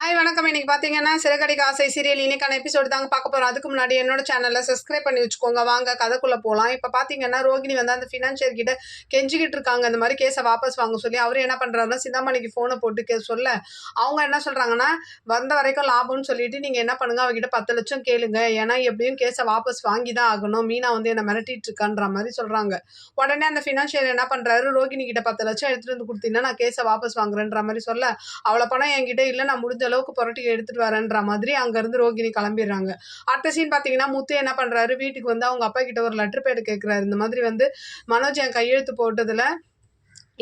Hi வணக்கம். இன்னைக்கு பார்த்தீங்கன்னா, சிறகடிக்க ஆசை சீரியல் இன்னைக்கான எபிசோடு தாங்க பார்க்க போறோம். அதுக்கு முன்னாடி என்னோட சேனல சப்ஸ்கிரைப் பண்ணி வச்சுக்கோங்க. வாங்க கதைக்குள்ள போலாம். இப்ப பார்த்தீங்கன்னா, ரோகிணி வந்து அந்த ஃபினான்ஷியர் கிட்ட கெஞ்சிக்கிட்டு இருக்காங்க. இந்த மாரி கேஸ வாபஸ் வாங்க சொல்லி. அவரு என்ன பண்றாருன்னா, சிந்தாமணிக்கு ஃபோன போட்டு சொல்ல, அவங்க என்ன சொல்றாங்கன்னா, வந்த வரைக்கும் லாபம்னு சொல்லிட்டு நீங்க என்ன பண்ணுங்க, அவகிட்ட 10,00,000 கேளுங்க. ஏன்னா எப்படியும் கேஸ வாபஸ் வாங்கி தான் ஆகணும். மீனா வந்து என்ன மிரட்டிட்டு இருக்கான்ற மாரி சொல்றாங்க. உடனே அந்த ஃபினான்ஷியர் என்ன பண்றாரு, ரோகிணி கிட்ட 10,00,000 எடுத்துட்டு வந்து குடுத்தீங்கன்னா, நான் கேஸ வாபஸ் வாங்குறேன்ற மாரி சொல்ல, அவ்வளோ பணம் என்கிட்ட இல்ல. நான் முடிஞ்ச அளவுக்கு புரட்டி எடுத்துட்டு வரேன்ற மாதிரி அங்கேருந்து ரோகிணி கிளம்பிடுறாங்க. அடுத்த சீன் பார்த்தீங்கன்னா, முத்து என்ன பண்றாரு, வீட்டுக்கு வந்து அவங்க அப்பா கிட்ட ஒரு லெட்டர் பேட் கேட்குறாரு. இந்த மாதிரி வந்து மனோஜ் என் கையெழுத்து போட்டதுல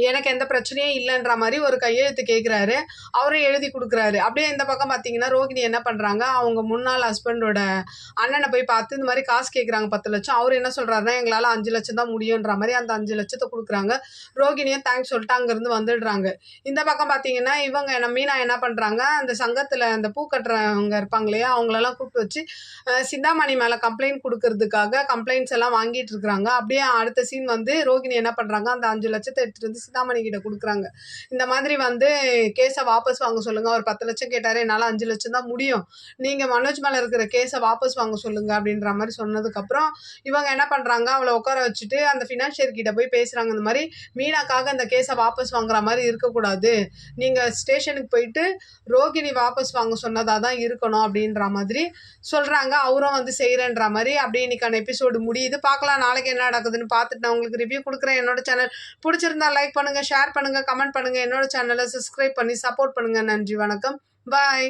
எனக்கு எந்த பிரச்சனையும் இல்லைன்ற மாதிரி ஒரு கையெழுத்து கேட்குறாரு. அவரும் எழுதி கொடுக்குறாரு. அப்படியே இந்த பக்கம் பார்த்தீங்கன்னா, ரோகிணி என்ன பண்ணுறாங்க, அவங்க முன்னாள் ஹஸ்பண்டோட அண்ணனை போய் பார்த்து இந்த மாதிரி காசு கேட்குறாங்க 10,00,000. அவர் என்ன சொல்கிறாருன்னா, எங்களால் 5,00,000 தான் முடியுன்ற மாதிரி அந்த 5,00,000 கொடுக்குறாங்க. ரோகிணியும் தேங்க்ஸ் சொல்லிட்டு அங்கேருந்து வந்துடுறாங்க. இந்த பக்கம் பார்த்தீங்கன்னா, இவங்க மீனா என்ன பண்ணுறாங்க, அந்த சங்கத்தில் அந்த பூ கட்டுறவங்க இருப்பாங்க இல்லையா, அவங்களெல்லாம் கூப்பிட்டு வச்சு சிந்தாமணி மேலே கம்ப்ளைண்ட் கொடுக்கறதுக்காக கம்ப்ளைண்ட்ஸ் எல்லாம் வாங்கிட்டு இருக்கிறாங்க. அப்படியே அடுத்த சீன் வந்து ரோகிணி என்ன பண்ணுறாங்க, அந்த 5,00,000 எடுத்துகிட்டு வந்து சிந்தாமணி கிட்ட கொடுக்குறாங்க. இந்த மாதிரி வந்து கேஸை வாபஸ் வாங்க சொல்லுங்க. அவர் 10,00,000 கேட்டாரு, என்னால் 5,00,000 தான் முடியும். நீங்க மனோஜ் மேல இருக்கிற கேஸை வாபஸ் வாங்க சொல்லுங்க அப்படின்ற மாதிரி சொன்னதுக்கப்புறம் இவங்க என்ன பண்றாங்க, அவளை உட்கார வச்சுட்டு அந்த ஃபினான்ஷியர் கிட்ட போய் பேசுறாங்க. இந்த மாதிரி மீனாக்காக அந்த கேஸை வாபஸ் வாங்குற மாதிரி இருக்கக்கூடாது. நீங்க ஸ்டேஷனுக்கு போயிட்டு ரோகிணி வாபஸ் வாங்க சொன்னதா தான் இருக்கணும் அப்படின்ற மாதிரி சொல்றாங்க. அவரும் வந்து செய்யறேன்ற மாதிரி அப்படியே இன்னைக்கான எபிசோடு முடியுது. பார்க்கலாம் நாளைக்கு என்ன நடக்குதுன்னு பார்த்துட்டு நான் உங்களுக்கு ரிவ்யூ கொடுக்குறேன். என்னோட சேனல் பிடிச்சிருந்தா லைக் பண்ணுங்க, ஷேர் பண்ணுங்க, கமெண்ட் பண்ணுங்க. என்னோட சேனலை சப்ஸ்கிரைப் பண்ணி சப்போர்ட் பண்ணுங்க. நன்றி, வணக்கம், பாய்.